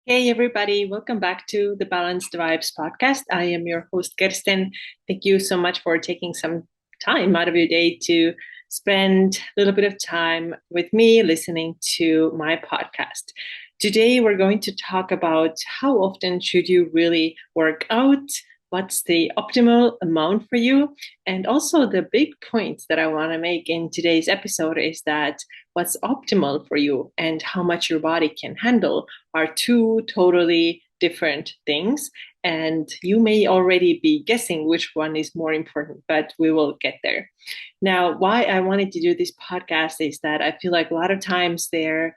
Hey, everybody, welcome back to the Balanced Vibes podcast. I am your host, Kirsten. Thank you so much for taking some time out of your day to spend a little bit of time with me listening to my podcast. Today, we're going to talk about how often should you really work out? What's the optimal amount for you? And also, the big point that I want to make in today's episode is that what's optimal for you and how much your body can handle are two totally different things. And you may already be guessing which one is more important, but we will get there. Now, why I wanted to do this podcast is that I feel like a lot of times there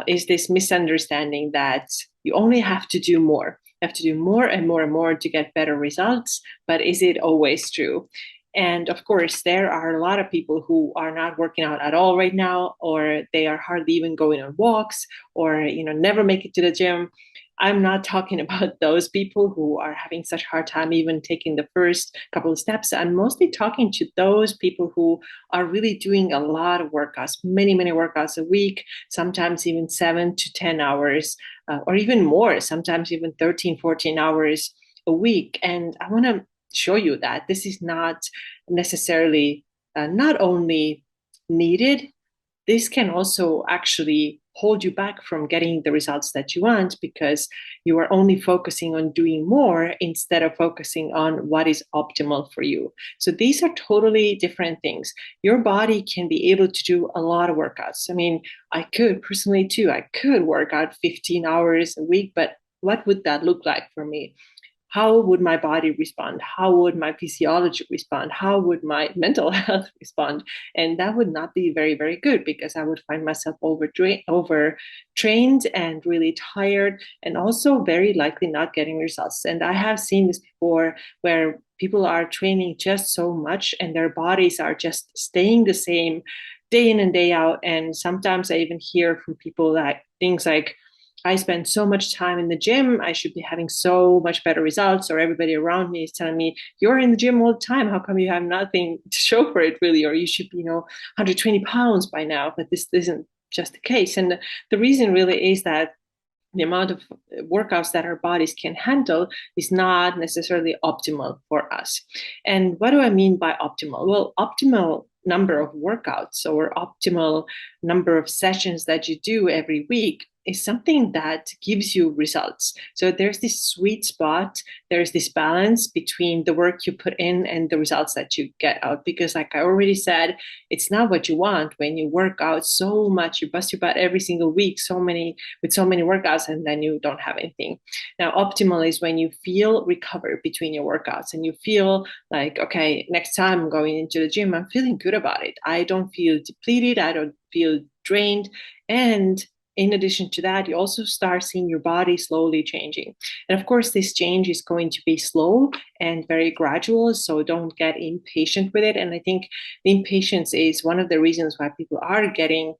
is this misunderstanding that you only have to do more. You have to do more and more and more to get better results. But is it always true? And of course, there are a lot of people who are not working out at all right now, or they are hardly even going on walks, or never make it to the gym. I'm not talking about those people who are having such a hard time even taking the first couple of steps. I'm mostly talking to those people who are really doing a lot of workouts, many, many workouts a week, sometimes even 7 to 10 hours, or even more, sometimes even 13, 14 hours a week. And I want to show you that this is not necessarily not only needed, this can also actually hold you back from getting the results that you want because you are only focusing on doing more instead of focusing on what is optimal for you. So these are totally different things. Your body can be able to do a lot of workouts. I mean, I could personally too, I could work out 15 hours a week, but what would that look like for me? How would my body respond? How would my physiology respond? How would my mental health respond? And that would not be very, very good because I would find myself overtrained and really tired, and also very likely not getting results. And I have seen this before where people are training just so much and their bodies are just staying the same day in and day out. And sometimes I even hear from people that things like, I spend so much time in the gym, I should be having so much better results, or everybody around me is telling me, you're in the gym all the time. How come you have nothing to show for it, really? Or you should be, 120 pounds by now. But this isn't just the case. And the reason really is that the amount of workouts that our bodies can handle is not necessarily optimal for us. And what do I mean by optimal? Well, optimal number of workouts or optimal number of sessions that you do every week is something that gives you results. So there's this sweet spot, there's this balance between the work you put in and the results that you get out. Because, like I already said, it's not what you want when you work out so much, you bust your butt every single week, with so many workouts, and then you don't have anything. Now, optimal is when you feel recovered between your workouts and you feel like, okay, next time I'm going into the gym, I'm feeling good about it. I don't feel depleted, I don't feel drained. And in addition to that, you also start seeing your body slowly changing. And of course, this change is going to be slow and very gradual. So don't get impatient with it. And I think the impatience is one of the reasons why people are getting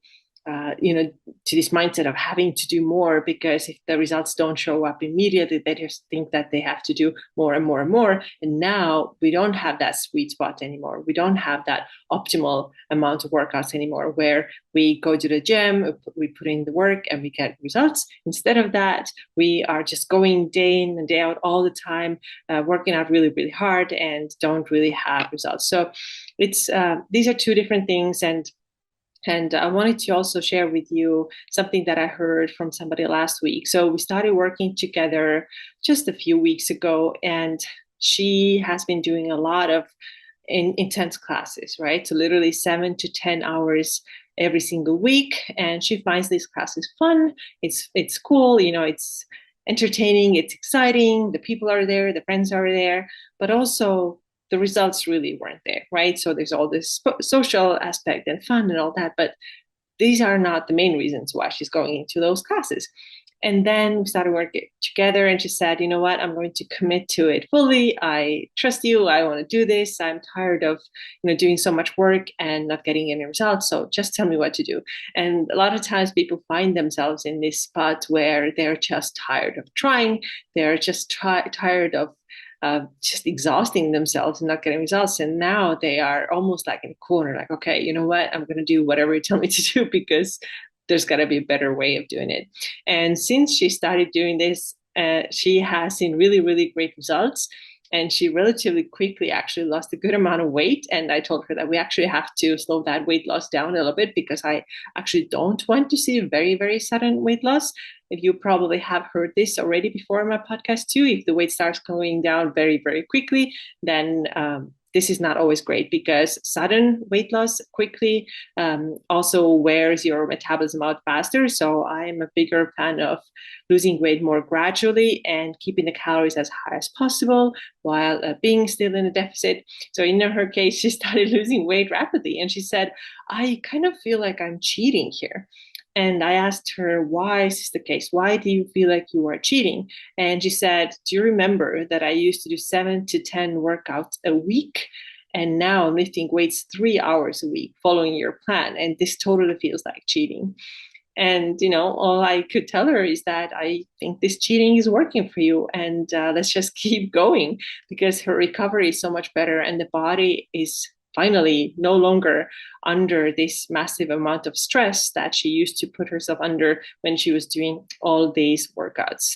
to this mindset of having to do more, because if the results don't show up immediately, they just think that they have to do more and more and more. And now we don't have that sweet spot anymore. We don't have that optimal amount of workouts anymore where we go to the gym, we put in the work and we get results. Instead of that, we are just going day in and day out all the time, working out really, really hard and don't really have results. So it's these are two different things. And I wanted to also share with you something that I heard from somebody last week. So we started working together just a few weeks ago, and she has been doing a lot of intense classes, right? So literally 7 to 10 hours every single week. And she finds these classes fun. It's cool, it's entertaining, it's exciting. The people are there, the friends are there, but also the results really weren't there, right? So there's all this social aspect and fun and all that, but these are not the main reasons why she's going into those classes. And then we started working together, and she said, you know what, I'm going to commit to it fully. I trust you. I want to do this. I'm tired of, doing so much work and not getting any results. So just tell me what to do. And a lot of times people find themselves in this spot where they're just tired of trying. They're just tired of just exhausting themselves and not getting results. And now they are almost like in a corner, like, okay, you know what? I'm going to do whatever you tell me to do because there's got to be a better way of doing it. And since she started doing this, she has seen really, really great results. And she relatively quickly actually lost a good amount of weight. And I told her that we actually have to slow that weight loss down a little bit, because I actually don't want to see very, very sudden weight loss. If you probably have heard this already before in my podcast too, if the weight starts going down very, very quickly, then this is not always great, because sudden weight loss quickly also wears your metabolism out faster. So I'm a bigger fan of losing weight more gradually and keeping the calories as high as possible while being still in a deficit. So in her case, she started losing weight rapidly, and she said, I kind of feel like I'm cheating here. And I asked her, why is this the case? Why do you feel like you are cheating? And she said, do you remember that I used to do 7 to 10 workouts a week? And now I'm lifting weights 3 hours a week following your plan. And this totally feels like cheating. And, all I could tell her is that I think this cheating is working for you. And let's just keep going, because her recovery is so much better. And the body is finally no longer under this massive amount of stress that she used to put herself under when she was doing all these workouts.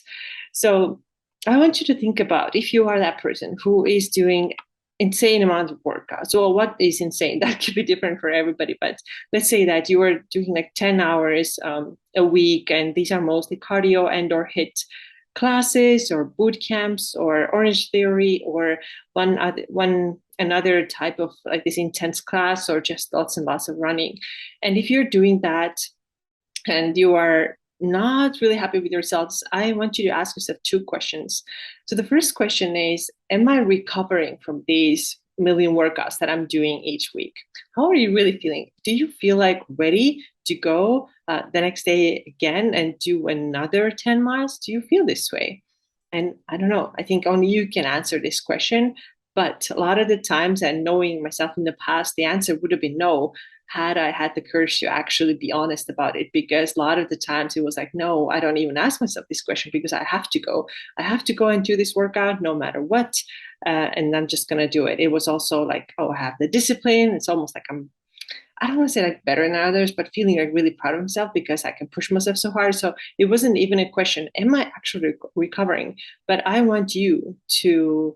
So I want you to think about, if you are that person who is doing insane amount of workouts. So what is insane? That could be different for everybody, but let's say that you are doing like 10 hours a week, and these are mostly cardio and or HIIT classes or boot camps or Orange Theory or another type of like this intense class, or just lots and lots of running. And if you're doing that and you are not really happy with your results, I want you to ask yourself 2 questions. So the first question is, am I recovering from these million workouts that I'm doing each week? How are you really feeling? Do you feel like ready to go the next day again and do another 10 miles? Do you feel this way? And I don't know, I think only you can answer this question. But a lot of the times, and knowing myself in the past, the answer would have been no, had I had the courage to actually be honest about it. Because a lot of the times it was like, no, I don't even ask myself this question, because I have to go. I have to go and do this workout no matter what. And I'm just going to do it. It was also like, oh, I have the discipline. It's almost like I don't want to say like better than others, but feeling like really proud of myself because I can push myself so hard. So it wasn't even a question, am I actually recovering? But I want you to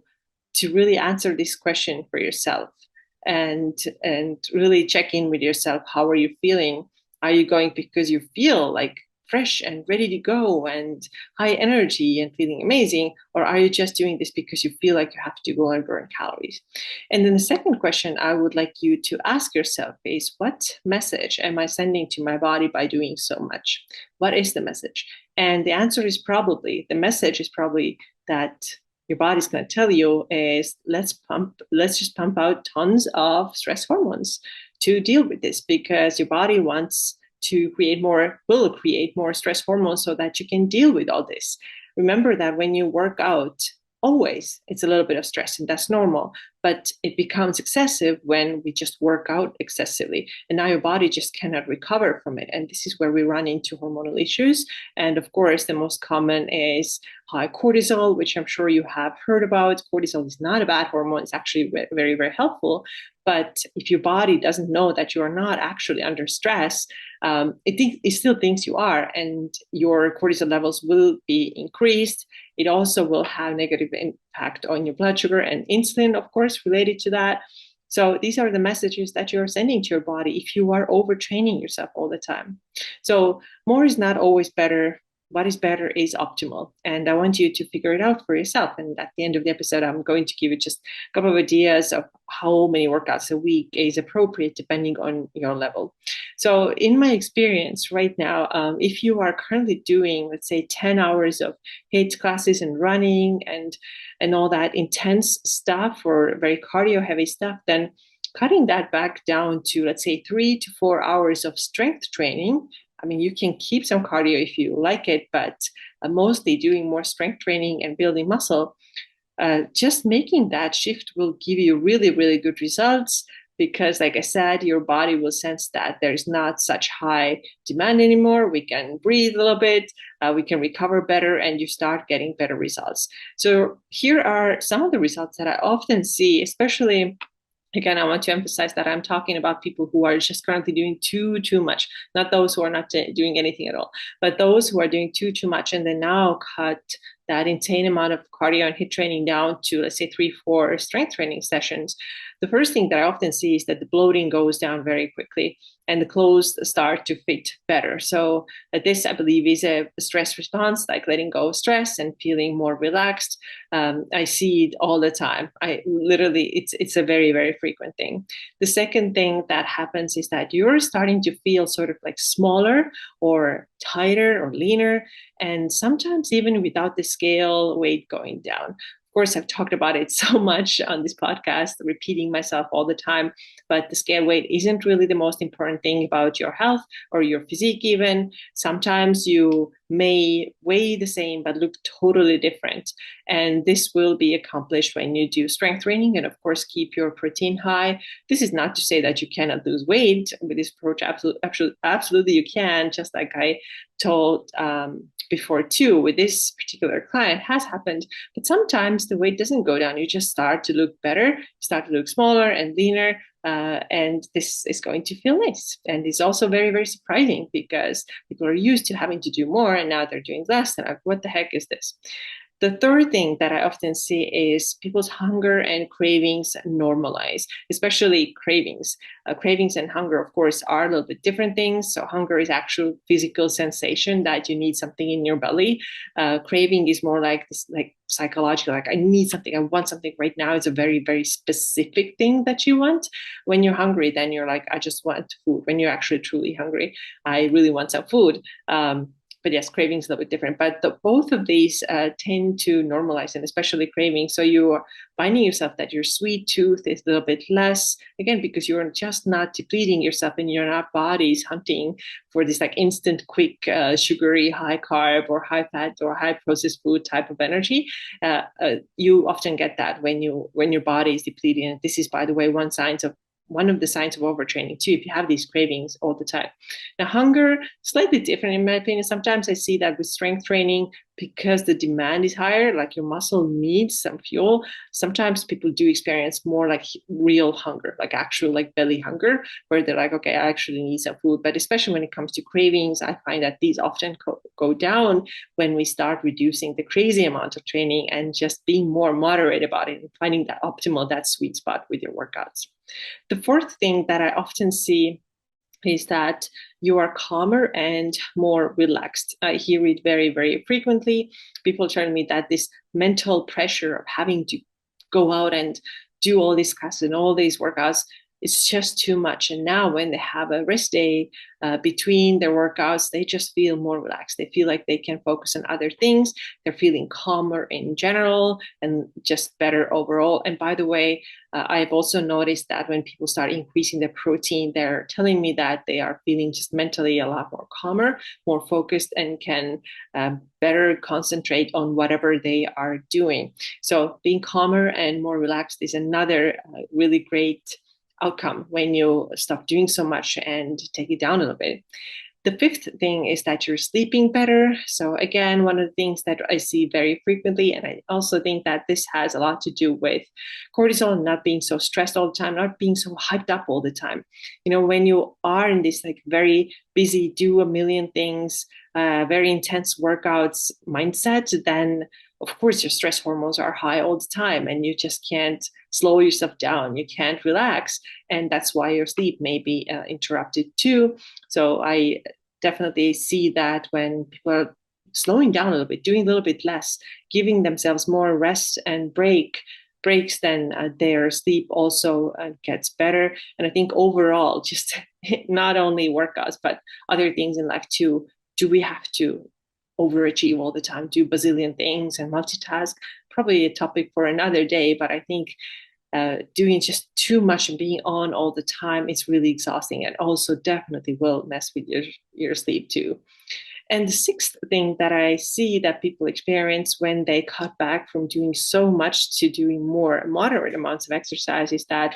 really answer this question for yourself, and really check in with yourself. How are you feeling? Are you going because you feel like fresh and ready to go and high energy and feeling amazing? Or are you just doing this because you feel like you have to go and burn calories? And then the second question I would like you to ask yourself is, what message am I sending to my body by doing so much? What is the message? And the answer is probably, the message is probably that your body's going to tell you is, let's just pump out tons of stress hormones to deal with this, because your body will create more stress hormones so that you can deal with all this. Remember that when you work out, always it's a little bit of stress, and that's normal, but it becomes excessive when we just work out excessively, and now your body just cannot recover from it. And this is where we run into hormonal issues. And of course, the most common is high cortisol, which I'm sure you have heard about. Cortisol is not a bad hormone. It's actually very, very helpful. But if your body doesn't know that you are not actually under stress, it still thinks you are, and your cortisol levels will be increased. It also will have negative impact on your blood sugar and insulin, of course, related to that. So these are the messages that you're sending to your body if you are overtraining yourself all the time. So more is not always better. What is better is optimal. And I want you to figure it out for yourself. And at the end of the episode, I'm going to give you just a couple of ideas of how many workouts a week is appropriate depending on your level. So in my experience right now, if you are currently doing, let's say, 10 hours of HIIT classes and running and all that intense stuff, or very cardio heavy stuff, then cutting that back down to, let's say, 3 to 4 hours of strength training. I mean, you can keep some cardio if you like it, but mostly doing more strength training and building muscle. Just making that shift will give you really, really good results, because, like I said, your body will sense that there's not such high demand anymore. We can breathe a little bit, we can recover better, and you start getting better results. So here are some of the results that I often see, especially Again, I want to emphasize that I'm talking about people who are just currently doing too much, not those who are not doing anything at all, but those who are doing too much, and then now cut that insane amount of cardio and hit training down to, let's say, 3, 4 strength training sessions. The first thing that I often see is that the bloating goes down very quickly and the clothes start to fit better. So this, I believe, is a stress response, like letting go of stress and feeling more relaxed. I see it all the time. I literally, it's a very frequent thing. The second thing that happens is that you're starting to feel sort of like smaller or tighter or leaner, and sometimes even without the scale weight going down. Of course, I've talked about it so much on this podcast, repeating myself all the time, but the scale weight isn't really the most important thing about your health or your physique even. Sometimes you may weigh the same but look totally different. And this will be accomplished when you do strength training and, of course, keep your protein high. This is not to say that you cannot lose weight with this approach. Absolutely you can, just like I told before too, with this particular client has happened. But sometimes the weight doesn't go down. You just start to look better, start to look smaller and leaner. And this is going to feel nice. And it's also very surprising because people are used to having to do more and now they're doing less. And what the heck is this? The third thing that I often see is people's hunger and cravings normalize, especially cravings. Cravings and hunger, of course, are a little bit different things. So hunger is actual physical sensation that you need something in your belly. Craving is more like this, like psychological, like I need something, I want something right now. It's a very specific thing that you want. When you're hungry, then you're like, I just want food. When you're actually truly hungry, I really want some food. But yes, cravings a little bit different. But both of these tend to normalize, and especially craving. So you are finding yourself that your sweet tooth is a little bit less, again, because you're just not depleting yourself and your body's hunting for this like instant, quick, sugary, high carb or high fat or high processed food type of energy. You often get that when your body is depleting. And this is, by the way, one of the signs of overtraining too, if you have these cravings all the time. Now, hunger, slightly different in my opinion. Sometimes I see that with strength training, because the demand is higher, like your muscle needs some fuel. Sometimes people do experience more like real hunger, like actual like belly hunger, where they're like, okay, I actually need some food. But especially when it comes to cravings, I find that these often go down when we start reducing the crazy amount of training and just being more moderate about it and finding that optimal, that sweet spot with your workouts. The fourth thing that I often see is that you are calmer and more relaxed. I hear it very frequently. People tell me that this mental pressure of having to go out and do all these classes and all these workouts, it's just too much. And now when they have a rest day between their workouts, they just feel more relaxed. They feel like they can focus on other things. They're feeling calmer in general and just better overall. And by the way, I've also noticed that when people start increasing their protein, they're telling me that they are feeling just mentally a lot more calmer, more focused, and can better concentrate on whatever they are doing. So being calmer and more relaxed is another really great outcome when you stop doing so much and take it down a little bit. The fifth thing is that you're sleeping better. So again, one of the things that I see very frequently, and I also think that this has a lot to do with cortisol, not being so stressed all the time, not being so hyped up all the time. You know, when you are in this like very busy, do a million things, very intense workouts mindset, then of course your stress hormones are high all the time and you just can't slow yourself down. You can't relax. And that's why your sleep may be interrupted too. So I definitely see that when people are slowing down a little bit, doing a little bit less, giving themselves more rest and breaks, then their sleep also gets better. And I think overall, just not only workouts, but other things in life too, do we have to overachieve all the time, do bazillion things and multitask? Probably a topic for another day, but I think doing just too much and being on all the time is really exhausting and also definitely will mess with your sleep too. And the sixth thing that I see that people experience when they cut back from doing so much to doing more moderate amounts of exercise is that,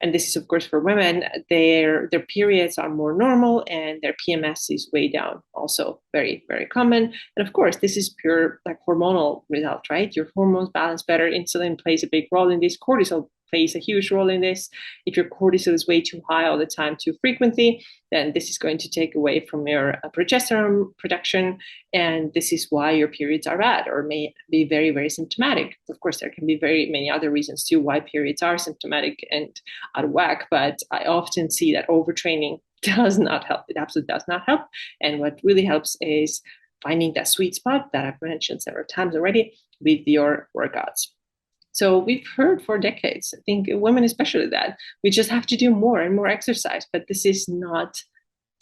and this is of course for women, their periods are more normal and their PMS is way down, also very common. And of course this is pure like hormonal result, right? Your hormones balance better, insulin plays a big role in this, cortisol plays a huge role in this. If your cortisol is way too high all the time, too frequently, then this is going to take away from your progesterone production. And this is why your periods are bad or may be very, very symptomatic. Of course, there can be very many other reasons too why periods are symptomatic and out of whack. But I often see that overtraining does not help. It absolutely does not help. And what really helps is finding that sweet spot that I've mentioned several times already with your workouts. So we've heard for decades, I think women especially, that we just have to do more and more exercise, but this is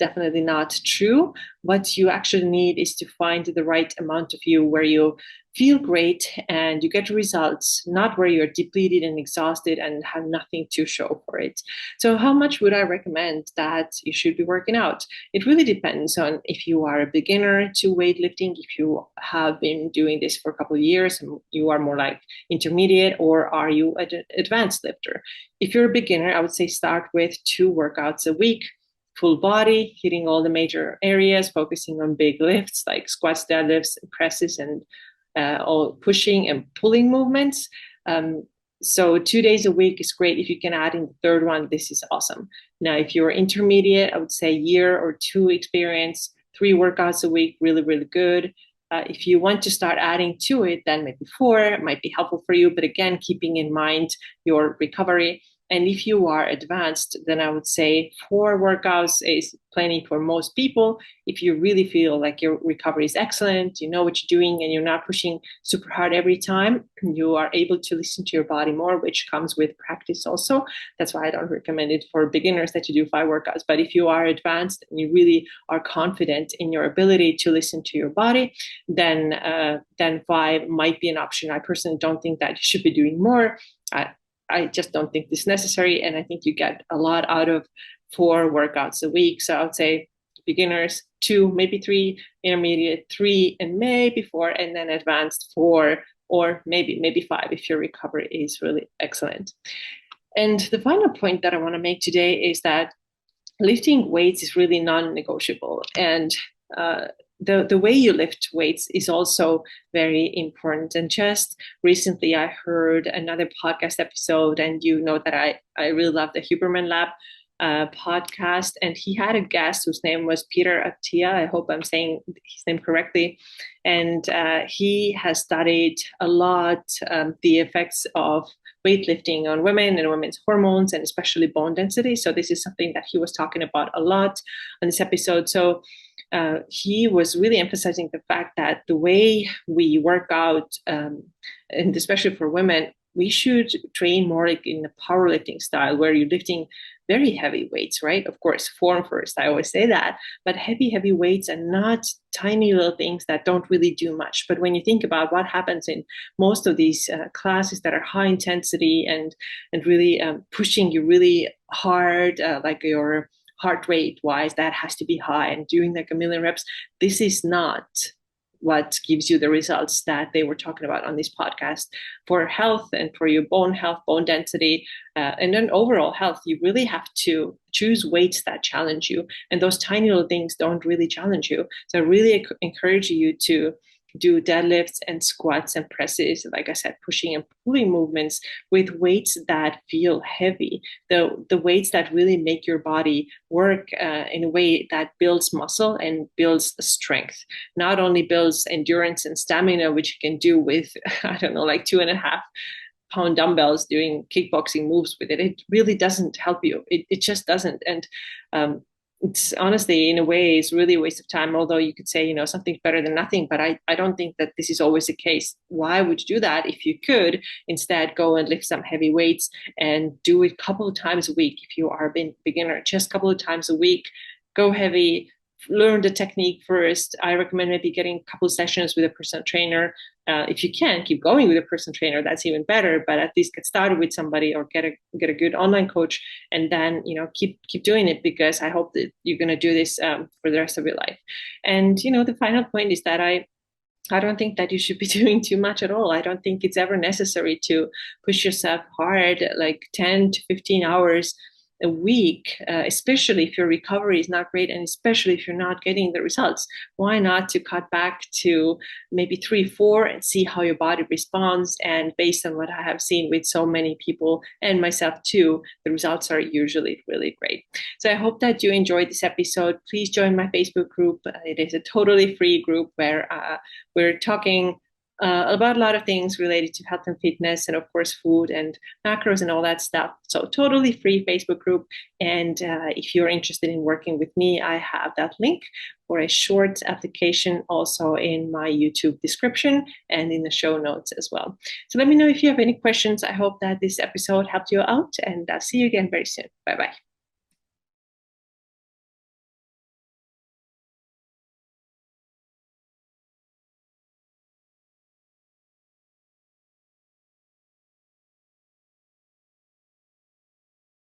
definitely not true. What you actually need is to find the right amount of you where you feel great and you get results, not where you're depleted and exhausted and have nothing to show for it. So how much would I recommend that you should be working out? It really depends on if you are a beginner to weightlifting, if you have been doing this for a couple of years and you are more like intermediate, or are you an advanced lifter? If you're a beginner, I would say start with 2 workouts a week. Full body, hitting all the major areas, focusing on big lifts like squats, deadlifts, presses, and all pushing and pulling movements. So 2 days a week is great. If you can add in the third one, this is awesome. Now, if you're intermediate, I would say year or 2 experience, 3 workouts a week, really, really good. If you want to start adding to it, then maybe 4 might be helpful for you. But again, keeping in mind your recovery. And if you are advanced, then I would say 4 workouts is plenty for most people. If you really feel like your recovery is excellent, you know what you're doing, and you're not pushing super hard every time, you are able to listen to your body more, which comes with practice also. That's why I don't recommend it for beginners that you do 5 workouts. But if you are advanced and you really are confident in your ability to listen to your body, then 5 might be an option. I personally don't think that you should be doing more. I just don't think this is necessary. And I think you get a lot out of 4 workouts a week. So I would say beginners 2, maybe 3, intermediate 3, and maybe 4, and then advanced 4, or maybe 5 if your recovery is really excellent. And the final point that I want to make today is that lifting weights is really non-negotiable. And the way you lift weights is also very important. And just recently, I heard another podcast episode, and you know that I really love the Huberman Lab podcast, and he had a guest whose name was Peter Attia. I hope I'm saying his name correctly. And he has studied a lot the effects of weightlifting on women and women's hormones, and especially bone density. So this is something that he was talking about a lot on this episode. So he was really emphasizing the fact that the way we work out, and especially for women, we should train more like in the powerlifting style, where you're lifting very heavy weights, right? Of course, form first, I always say that, but heavy weights and not tiny little things that don't really do much. But when you think about what happens in most of these classes that are high intensity and really pushing you really hard, like your heart rate wise, that has to be high, and doing like a million reps, this is not what gives you the results that they were talking about on this podcast. For health and for your bone health, bone density, and then overall health, you really have to choose weights that challenge you. And those tiny little things don't really challenge you. So I really encourage you to do deadlifts and squats and presses, like I said, pushing and pulling movements with weights that feel heavy, the weights that really make your body work in a way that builds muscle and builds strength, not only builds endurance and stamina, which you can do with, I don't know, like 2.5-pound dumbbells doing kickboxing moves with it. It really doesn't help you. It just doesn't. And it's honestly, in a way, it's really a waste of time, although you could say, something's better than nothing. But I don't think that this is always the case. Why would you do that if you could instead go and lift some heavy weights and do it a couple of times a week? If you are a beginner, just a couple of times a week, go heavy, learn the technique first. I recommend maybe getting a couple of sessions with a personal trainer. If you can, keep going with a personal trainer, that's even better. But at least get started with somebody, or get a good online coach, and then keep doing it, because I hope that you're going to do this for the rest of your life. And the final point is that I don't think that you should be doing too much at all. I don't think it's ever necessary to push yourself hard, like 10 to 15 hours a week, especially if your recovery is not great and especially if you're not getting the results, why not to cut back to maybe 3, 4 and see how your body responds? And based on what I have seen with so many people and myself too, the results are usually really great. So I hope that you enjoyed this episode. Please join my Facebook group. It is a totally free group where we're talking about a lot of things related to health and fitness, and of course food and macros and all that stuff. So totally free Facebook group. And if you're interested in working with me, I have that link for a short application also in my YouTube description and in the show notes as well. So let me know if you have any questions. I hope that this episode helped you out, and I'll see you again very soon. Bye bye.